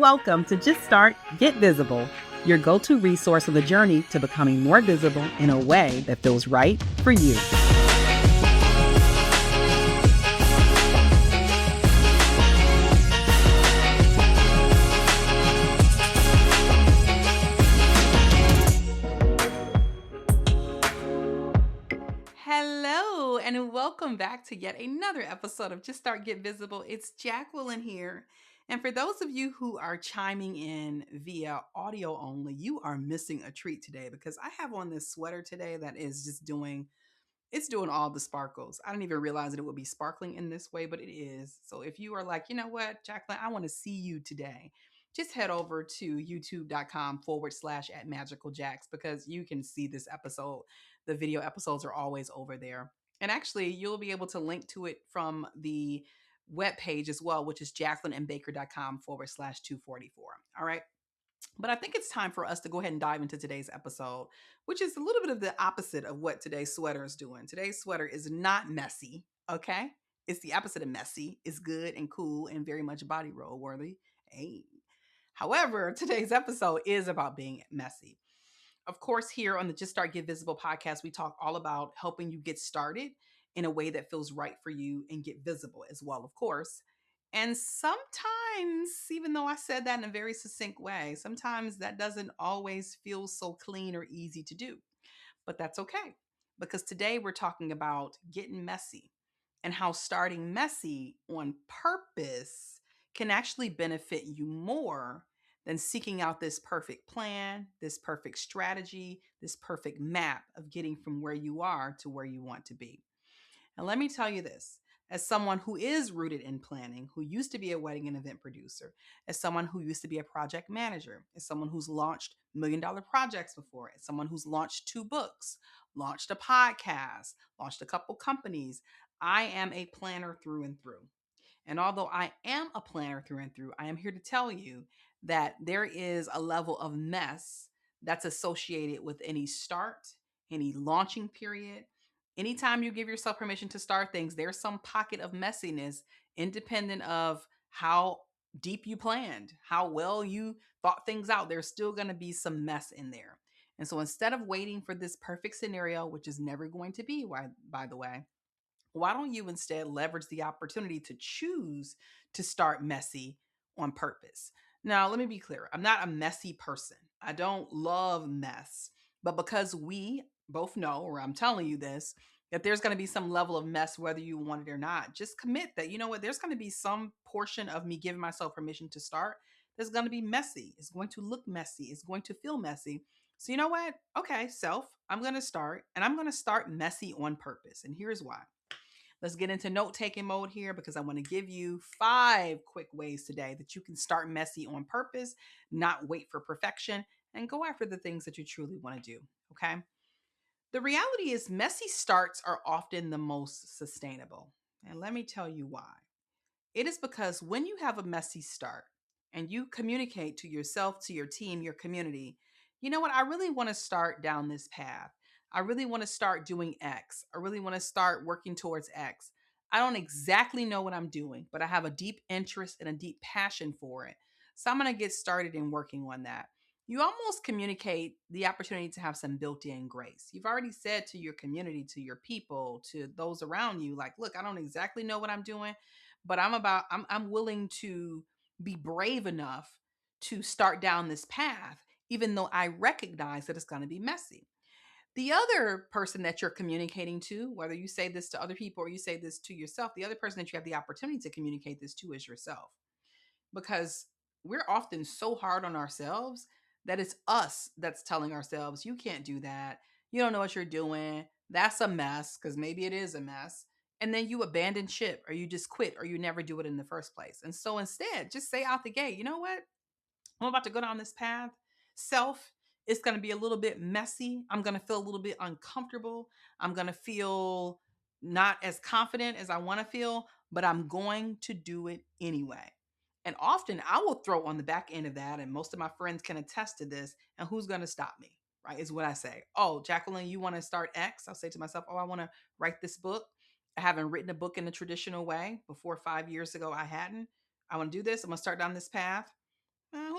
welcome to Just Start, Get Visible, your go-to resource on the journey to becoming more visible in a way that feels right for you. Hello, and welcome back to yet another episode of Just Start Get Visible. It's Jacqueline here. And for those of you who are chiming in via audio only, you are missing a treat today because I have on this sweater today that is just doing all the sparkles. I didn't even realize that it would be sparkling in this way, but it is. So if you are like, you know what, Jacqueline, I want to see you today, just head over to youtube.com/ at magical jacks because you can see this episode. The video episodes are always over there. And actually, you'll be able to link to it from the web page as well, which is jacquelineandbaker.com/244. All right. But I think it's time for us to go ahead and dive into today's episode, which is a little bit of the opposite of what today's sweater is doing. Today's sweater is not messy, okay? It's the opposite of messy. It's good and cool and very much body roll worthy. Hey. However, today's episode is about being messy. Of course, here on the Just Start Get Visible podcast, we talk all about helping you get started in a way that feels right for you and get visible as well, of course. And sometimes, even though I said that in a very succinct way, sometimes that doesn't always feel so clean or easy to do. But that's okay because today we're talking about getting messy and how starting messy on purpose can actually benefit you more than seeking out this perfect plan, this perfect strategy, this perfect map of getting from where you are to where you want to be. And let me tell you this, as someone who is rooted in planning, who used to be a wedding and event producer, as someone who used to be a project manager, as someone who's launched $1 million projects before, as someone who's launched 2 books, launched a podcast, launched a couple companies, I am a planner through and through. And although I am a planner through and through, I am here to tell you that there is a level of mess that's associated with any start, any launching period. Anytime you give yourself permission to start things, there's some pocket of messiness independent of how deep you planned, how well you thought things out. There's still going to be some mess in there. And so instead of waiting for this perfect scenario, which is never going to be, by the way, why don't you instead leverage the opportunity to choose to start messy on purpose? Now, let me be clear. I'm not a messy person. I don't love mess. But because we both know, or I'm telling you this, that there's going to be some level of mess, whether you want it or not, just commit that, you know what, there's going to be some portion of me giving myself permission to start that's going to be messy. It's going to look messy. It's going to feel messy. So, you know what? Okay, self, I'm going to start, and I'm going to start messy on purpose. And here's why. Let's get into note-taking mode here because I want to give you 5 quick ways today that you can start messy on purpose, not wait for perfection, and go after the things that you truly want to do, okay? The reality is messy starts are often the most sustainable. And let me tell you why. It is because when you have a messy start and you communicate to yourself, to your team, your community, you know what? I really want to start down this path. I really want to start doing X. I really want to start working towards X. I don't exactly know what I'm doing, but I have a deep interest and a deep passion for it. So I'm going to get started in working on that. You almost communicate the opportunity to have some built in grace. You've already said to your community, to your people, to those around you, like, look, I don't exactly know what I'm doing, but I'm willing to be brave enough to start down this path even though I recognize that it's going to be messy. The other person that you're communicating to, whether you say this to other people or you say this to yourself, the other person that you have the opportunity to communicate this to is yourself, because we're often so hard on ourselves that it's us that's telling ourselves, you can't do that. You don't know what you're doing. That's a mess, because maybe it is a mess. And then you abandon ship or you just quit or you never do it in the first place. And so instead, just say out the gate, you know what? I'm about to go down this path. Self, it's going to be a little bit messy. I'm going to feel a little bit uncomfortable. I'm going to feel not as confident as I want to feel, but I'm going to do it anyway. And often I will throw on the back end of that, and most of my friends can attest to this. And who's going to stop me? Right? Is what I say. Oh, Jacqueline, you want to start X? I'll say to myself, oh, I want to write this book. I haven't written a book in the traditional way. Before 5 years ago, I hadn't. I want to do this. I'm going to start down this path.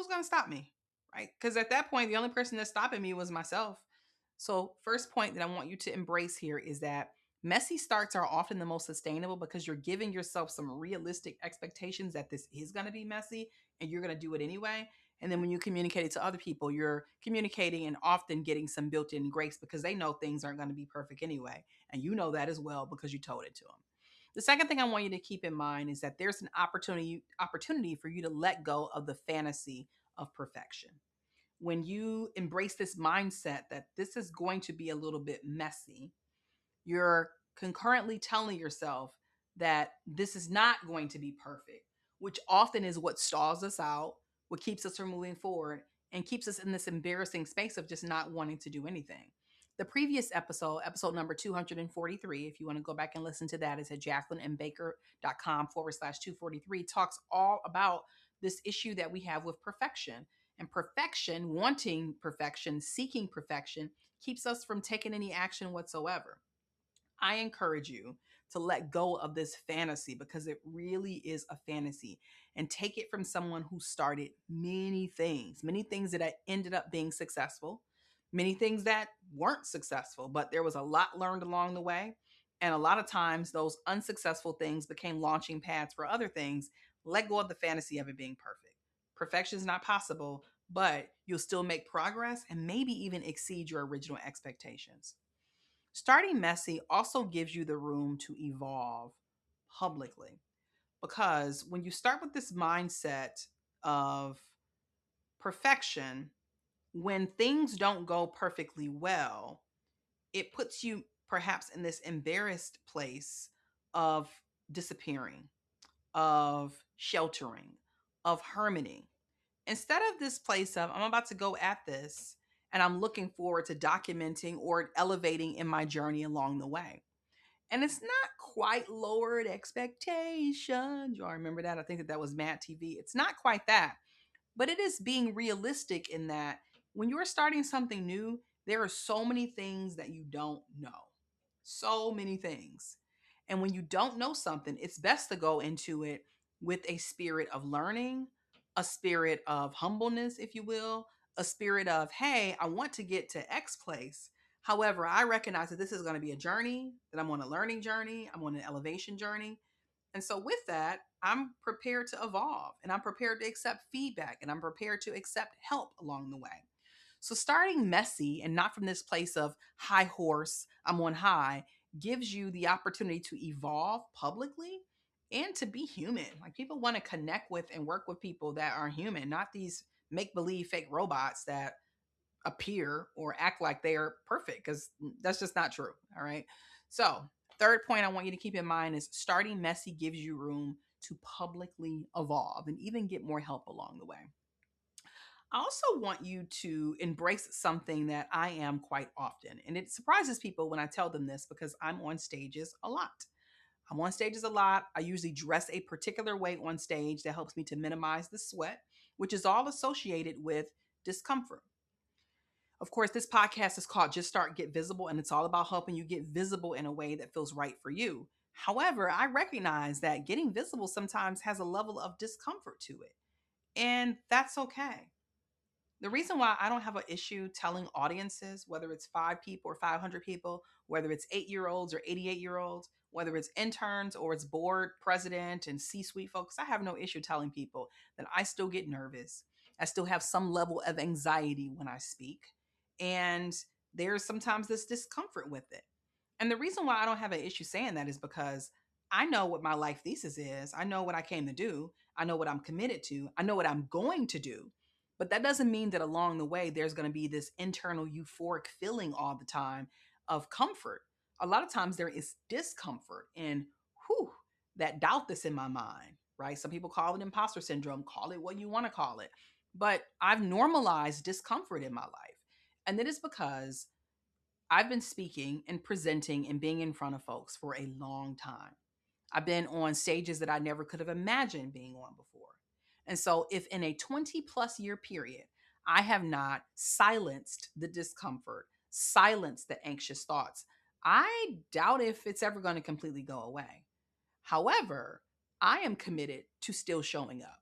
who's going to stop me? Right? Because at that point, the only person that's stopping me was myself. So, first point that I want you to embrace here is that messy starts are often the most sustainable because you're giving yourself some realistic expectations that this is going to be messy and you're going to do it anyway. And then when you communicate it to other people, you're communicating and often getting some built in grace because they know things aren't going to be perfect anyway. And you know that as well because you told it to them. The second thing I want you to keep in mind is that there's an opportunity for you to let go of the fantasy of perfection. When you embrace this mindset that this is going to be a little bit messy, you're concurrently telling yourself that this is not going to be perfect, which often is what stalls us out, what keeps us from moving forward, and keeps us in this embarrassing space of just not wanting to do anything. The previous episode, episode number 243, if you want to go back and listen to that, is at jacquelineandbaker.com/243, talks all about this issue that we have with perfection. And perfection, wanting perfection, seeking perfection, keeps us from taking any action whatsoever. I encourage you to let go of this fantasy because it really is a fantasy, and take it from someone who started many things that ended up being successful, many things that weren't successful, but there was a lot learned along the way. And a lot of times those unsuccessful things became launching pads for other things. Let go of the fantasy of it being perfect. Perfection is not possible, but you'll still make progress and maybe even exceed your original expectations. Starting messy also gives you the room to evolve publicly because when you start with this mindset of perfection, when things don't go perfectly well, it puts you perhaps in this embarrassed place of disappearing, of sheltering, of hermiting. Instead of this place of, I'm about to go at this and I'm looking forward to documenting or elevating in my journey along the way. And it's not quite lowered expectations. Y'all remember that? I think that was Mad TV. It's not quite that, but it is being realistic in that when you're starting something new, there are so many things that you don't know. So many things. And when you don't know something, it's best to go into it with a spirit of learning, a spirit of humbleness, if you will, a spirit of, hey, I want to get to X place. However, I recognize that this is going to be a journey, that I'm on a learning journey, I'm on an elevation journey. And so, with that, I'm prepared to evolve and I'm prepared to accept feedback and I'm prepared to accept help along the way. So, starting messy and not from this place of high horse, I'm on high, gives you the opportunity to evolve publicly and to be human. Like, people want to connect with and work with people that are human, not these make believe fake robots that appear or act like they are perfect, because that's just not true. All right. So, third point I want you to keep in mind is starting messy gives you room to publicly evolve and even get more help along the way. I also want you to embrace something that I am quite often. And it surprises people when I tell them this because I'm on stages a lot. I'm on stages a lot. I usually dress a particular way on stage that helps me to minimize the sweat, which is all associated with discomfort. Of course, this podcast is called Just Start Get Visible, and it's all about helping you get visible in a way that feels right for you. However, I recognize that getting visible sometimes has a level of discomfort to it, and that's okay. The reason why I don't have an issue telling audiences, whether it's 5 people or 500 people, whether it's 8-year-olds or 88-year-olds, whether it's interns or it's board president and C-suite folks, I have no issue telling people that I still get nervous. I still have some level of anxiety when I speak. And there's sometimes this discomfort with it. And the reason why I don't have an issue saying that is because I know what my life thesis is. I know what I came to do. I know what I'm committed to. I know what I'm going to do. But that doesn't mean that along the way, there's going to be this internal euphoric feeling all the time of comfort. A lot of times there is discomfort and whew, that doubt that's in my mind, right? Some people call it imposter syndrome, call it what you want to call it. But I've normalized discomfort in my life. And that is because I've been speaking and presenting and being in front of folks for a long time. I've been on stages that I never could have imagined being on before. And so, if in a 20 plus year period, I have not silenced the discomfort, silenced the anxious thoughts, I doubt if it's ever going to completely go away. However, I am committed to still showing up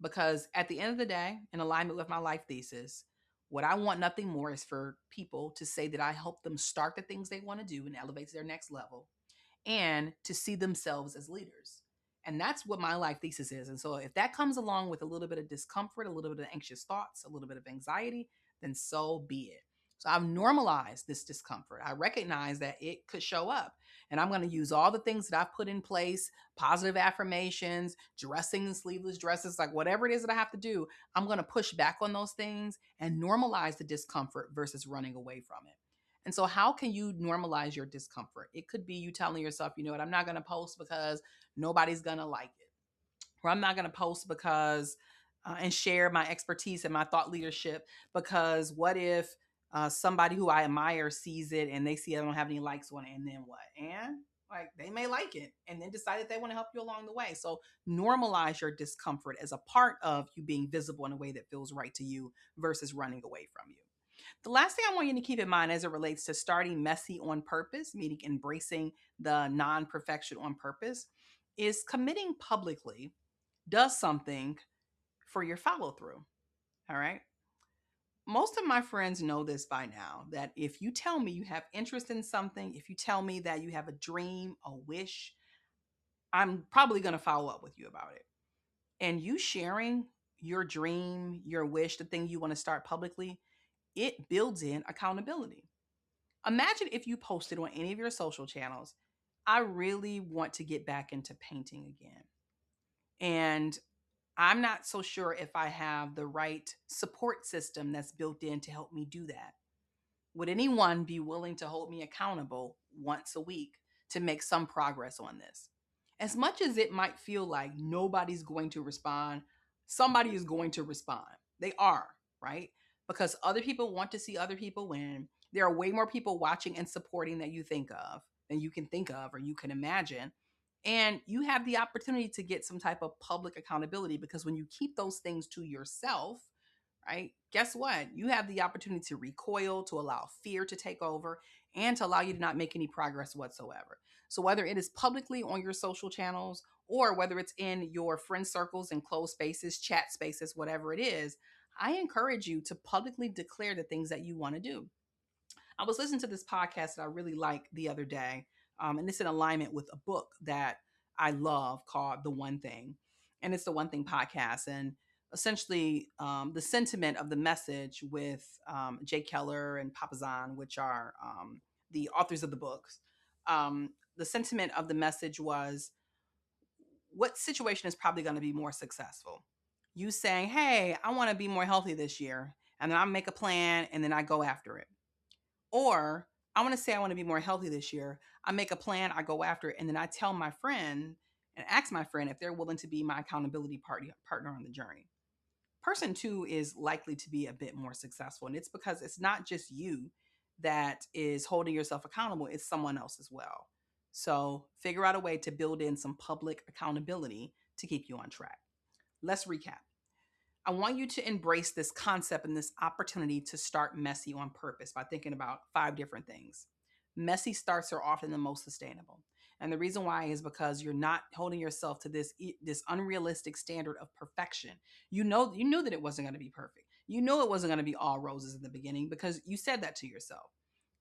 Because at the end of the day, in alignment with my life thesis, what I want nothing more is for people to say that I help them start the things they want to do and elevate to their next level, and to see themselves as leaders. And that's what my life thesis is. And so if that comes along with a little bit of discomfort, a little bit of anxious thoughts, a little bit of anxiety, then so be it. So I've normalized this discomfort. I recognize that it could show up. And I'm going to use all the things that I've put in place, positive affirmations, dressing in sleeveless dresses, like whatever it is that I have to do. I'm going to push back on those things and normalize the discomfort versus running away from it. And so, how can you normalize your discomfort? It could be you telling yourself, you know what, I'm not going to post because nobody's going to like it, or I'm not going to post because and share my expertise and my thought leadership because what if somebody who I admire sees it and they see I don't have any likes on it, and then what? And like they may like it and then decide that they want to help you along the way. So normalize your discomfort as a part of you being visible in a way that feels right to you versus running away from you. The last thing I want you to keep in mind as it relates to starting messy on purpose, meaning embracing the non perfection on purpose, is committing publicly does something for your follow through. All right. Most of my friends know this by now that if you tell me you have interest in something, if you tell me that you have a dream, a wish, I'm probably going to follow up with you about it. And you sharing your dream, your wish, the thing you want to start publicly, it builds in accountability. Imagine if you posted on any of your social channels, I really want to get back into painting again. And I'm not so sure if I have the right support system that's built in to help me do that. Would anyone be willing to hold me accountable once a week to make some progress on this? As much as it might feel like nobody's going to respond, somebody is going to respond. They are, right? Because other people want to see other people win. There are way more people watching and supporting that you think of, than you can think of or you can imagine. And you have the opportunity to get some type of public accountability because when you keep those things to yourself, right? Guess what? You have the opportunity to recoil, to allow fear to take over, and to allow you to not make any progress whatsoever. So, whether it is publicly on your social channels or whether it's in your friend circles and closed spaces, chat spaces, whatever it is, I encourage you to publicly declare the things that you want to do. I was listening to this podcast that I really liked the other day, and it's in alignment with a book that I love called The One Thing. And it's the One Thing podcast. And essentially, the sentiment of the message with Jay Keller and Papazan, which are the authors of the books, the sentiment of the message was what situation is probably going to be more successful? You saying, hey, I want to be more healthy this year. And then I make a plan and then I go after it, or I want to say I want to be more healthy this year. I make a plan, I go after it, and then I tell my friend and ask my friend if they're willing to be my accountability partner on the journey. Person two is likely to be a bit more successful. And it's because it's not just you that is holding yourself accountable, it's someone else as well. So figure out a way to build in some public accountability to keep you on track. Let's recap. I want you to embrace this concept and this opportunity to start messy on purpose by thinking about 5 different things. Messy starts are often the most sustainable. And the reason why is because you're not holding yourself to this unrealistic standard of perfection. You knew that it wasn't going to be perfect. You know it wasn't going to be all roses in the beginning because you said that to yourself.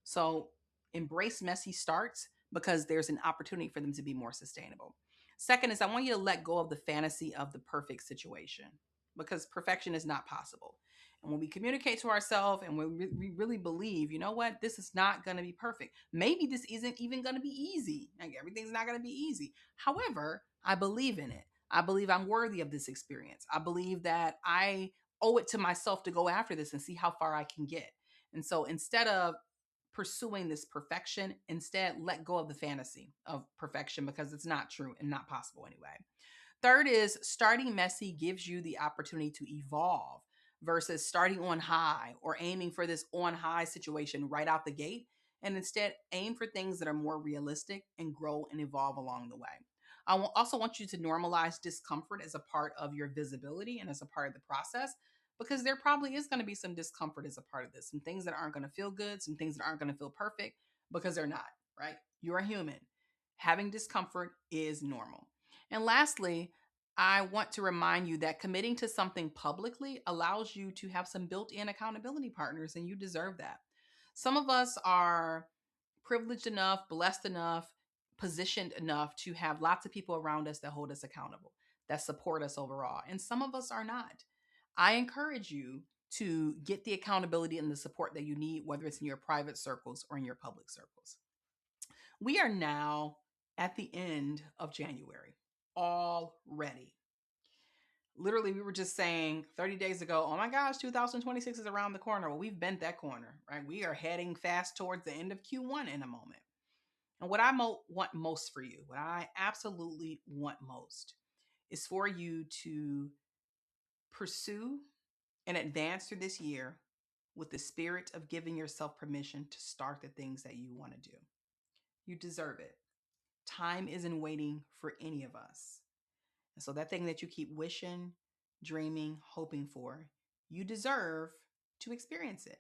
So embrace messy starts because there's an opportunity for them to be more sustainable. Second is I want you to let go of the fantasy of the perfect situation because perfection is not possible. And when we communicate to ourselves and when we really believe, you know what, this is not going to be perfect. Maybe this isn't even going to be easy. Like everything's not going to be easy. However, I believe in it. I believe I'm worthy of this experience. I believe that I owe it to myself to go after this and see how far I can get. And so instead of pursuing this perfection, instead let go of the fantasy of perfection because it's not true and not possible anyway. Third is starting messy gives you the opportunity to evolve versus starting on high or aiming for this on high situation right out the gate. And instead, aim for things that are more realistic and grow and evolve along the way. Also want you to normalize discomfort as a part of your visibility and as a part of the process because there probably is going to be some discomfort as a part of this. Some things that aren't going to feel good, some things that aren't going to feel perfect because they're not, right? You're a human. Having discomfort is normal. And lastly, I want to remind you that committing to something publicly allows you to have some built in accountability partners, and you deserve that. Some of us are privileged enough, blessed enough, positioned enough to have lots of people around us that hold us accountable, that support us overall. And some of us are not. I encourage you to get the accountability and the support that you need, whether it's in your private circles or in your public circles. We are now at the end of January already. Literally, we were just saying 30 days ago, oh my gosh, 2026 is around the corner. Well, we've bent that corner, right? We are heading fast towards the end of Q1 in a moment. And what I want most for you, what I absolutely want most, is for you to pursue and advance through this year with the spirit of giving yourself permission to start the things that you want to do. You deserve it. Time isn't waiting for any of us. And so that thing that you keep wishing, dreaming, hoping for, you deserve to experience it.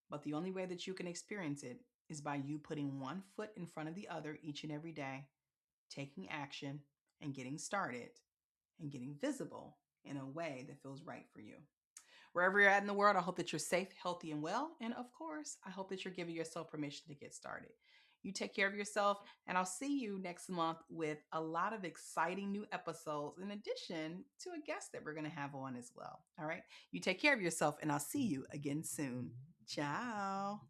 But the only way that you can experience it is by you putting one foot in front of the other each and every day, taking action and getting started and getting visible in a way that feels right for you. Wherever you're at in the world, I hope that you're safe, healthy, and well. And of course, I hope that you're giving yourself permission to get started. You take care of yourself, and I'll see you next month with a lot of exciting new episodes, in addition to a guest that we're going to have on as well. All right. You take care of yourself, and I'll see you again soon. Ciao.